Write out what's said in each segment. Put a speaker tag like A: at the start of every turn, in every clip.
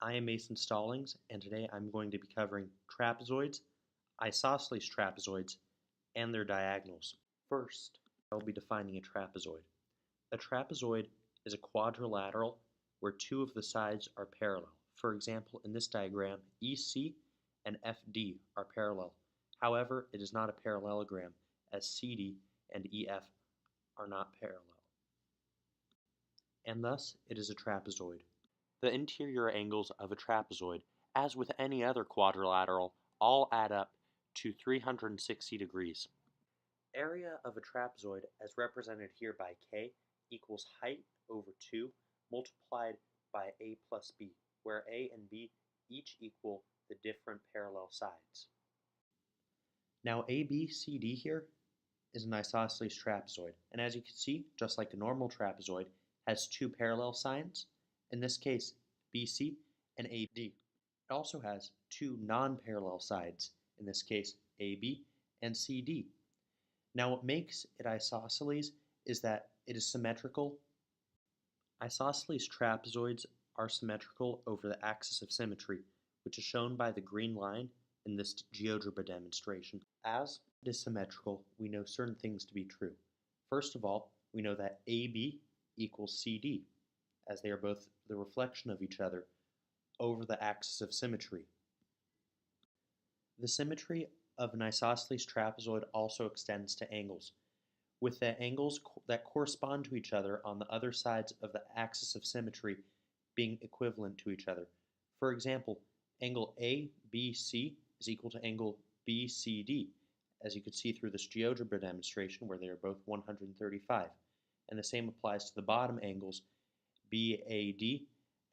A: I am Mason Stallings, and today I'm going to be covering trapezoids, isosceles trapezoids, and their diagonals. First, I'll be defining a trapezoid. A trapezoid is a quadrilateral where two of the sides are parallel. For example, in this diagram, EC and FD are parallel. However, it is not a parallelogram, as CD and EF are not parallel. And thus, it is a trapezoid. The interior angles of a trapezoid, as with any other quadrilateral, all add up to 360 degrees. Area of a trapezoid, as represented here by K, equals height over 2 multiplied by A plus B, where A and B each equal the different parallel sides. Now ABCD here is an isosceles trapezoid, and as you can see, just like a normal trapezoid, has two parallel sides. In this case, BC and AD. It also has two non-parallel sides, in this case, AB and CD. Now what makes it isosceles is that it is symmetrical. Isosceles trapezoids are symmetrical over the axis of symmetry, which is shown by the green line in this GeoGebra demonstration. As it is symmetrical, we know certain things to be true. First of all, we know that AB equals CD, as they are both the reflection of each other over the axis of symmetry. The symmetry of an isosceles trapezoid also extends to angles, with the angles that correspond to each other on the other sides of the axis of symmetry being equivalent to each other. For example, angle ABC is equal to angle BCD, as you could see through this GeoGebra demonstration where they are both 135. And the same applies to the bottom angles BAD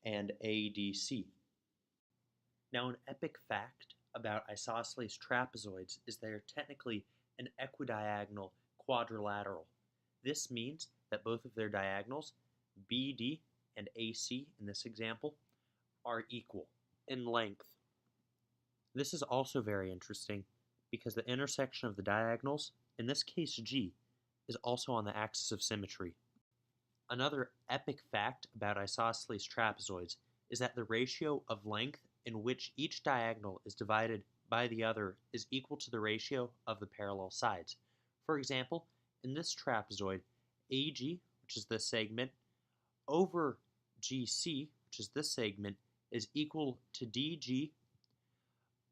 A: and ADC. Now, an epic fact about isosceles trapezoids is they are technically an equidiagonal quadrilateral. This means that both of their diagonals, BD and AC in this example, are equal in length. This is also very interesting because the intersection of the diagonals, in this case G, is also on the axis of symmetry. Another epic fact about isosceles trapezoids is that the ratio of length in which each diagonal is divided by the other is equal to the ratio of the parallel sides. For example, in this trapezoid, AG, which is this segment, over GC, which is this segment, is equal to DG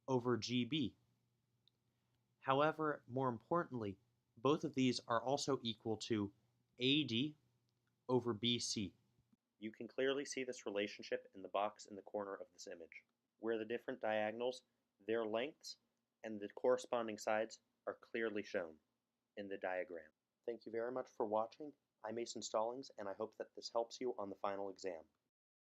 A: over GB. However, more importantly, both of these are also equal to AD over BC. You can clearly see this relationship in the box in the corner of this image, where the different diagonals, their lengths, and the corresponding sides are clearly shown in the diagram. Thank you very much for watching. I'm Mason Stallings, and I hope that this helps you on the final exam.